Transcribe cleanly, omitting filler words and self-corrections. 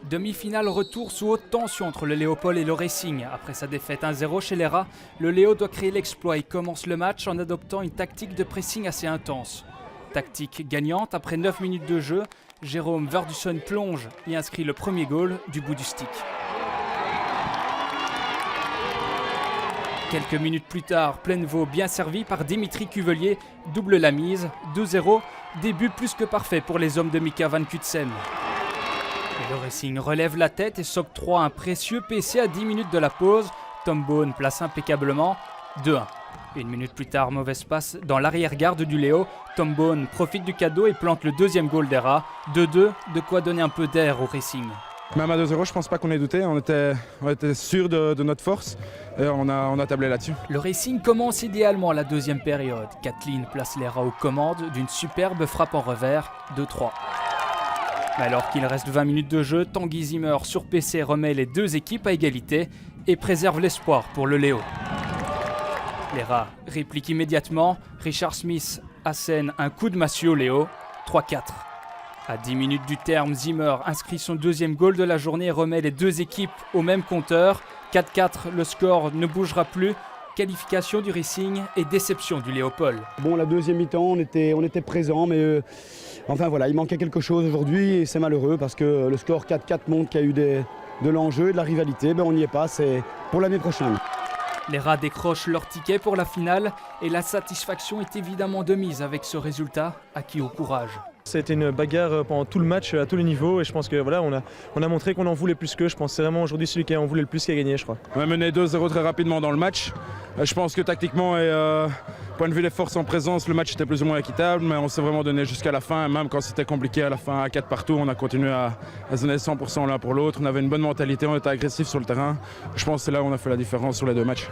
Demi-finale retour sous haute tension entre le Léopold et le Racing. Après sa défaite 1-0 chez les Rats, le Léo doit créer l'exploit et commence le match en adoptant une tactique de pressing assez intense. Tactique gagnante, après 9 minutes de jeu, Jérôme Verdusson plonge et inscrit le premier goal du bout du stick. Quelques minutes plus tard, Plainevaux, bien servi par Dimitri Cuvelier, double la mise, 2-0, début plus que parfait pour les hommes de Mika Van Kutsen. Le Racing relève la tête et s'octroie un précieux PC à 10 minutes de la pause. Tom Bone place impeccablement 2-1. Une minute plus tard, mauvaise passe dans l'arrière-garde du Léo. Tom Bone profite du cadeau et plante le deuxième goal des Rats. 2-2, de quoi donner un peu d'air au Racing. Même à 2-0, je pense pas qu'on ait douté. On était sûr de notre force et on a tablé là-dessus. Le Racing commence idéalement la deuxième période. Kathleen place les Rats aux commandes d'une superbe frappe en revers, 2-3. Mais alors qu'il reste 20 minutes de jeu, Tanguy Zimmer sur PC remet les deux équipes à égalité et préserve l'espoir pour le Léo. Les Rats répliquent immédiatement. Richard Smith assène un coup de massue au Léo, 3-4. À 10 minutes du terme, Zimmer inscrit son deuxième goal de la journée et remet les deux équipes au même compteur. 4-4, le score ne bougera plus. Qualification du Racing et déception du Léopold. Bon, la deuxième mi-temps, on était présents, mais enfin voilà, il manquait quelque chose aujourd'hui et c'est malheureux parce que le score 4-4 montre qu'il y a eu de l'enjeu et de la rivalité. On n'y est pas, c'est pour l'année prochaine. Les Rats décrochent leur ticket pour la finale et la satisfaction est évidemment de mise avec ce résultat acquis au courage. C'était une bagarre pendant tout le match à tous les niveaux et je pense que voilà, on a montré qu'on en voulait plus qu'eux. Je pense que c'est vraiment aujourd'hui celui qui en voulait le plus qui a gagné, je crois. On a mené 2-0 très rapidement dans le match. Je pense que tactiquement et point de vue des forces en présence, le match était plus ou moins équitable, mais on s'est vraiment donné jusqu'à la fin. Et même quand c'était compliqué à la fin, à 4 partout, on a continué à se donner 100% l'un pour l'autre. On avait une bonne mentalité, on était agressif sur le terrain. Je pense que c'est là où on a fait la différence sur les deux matchs.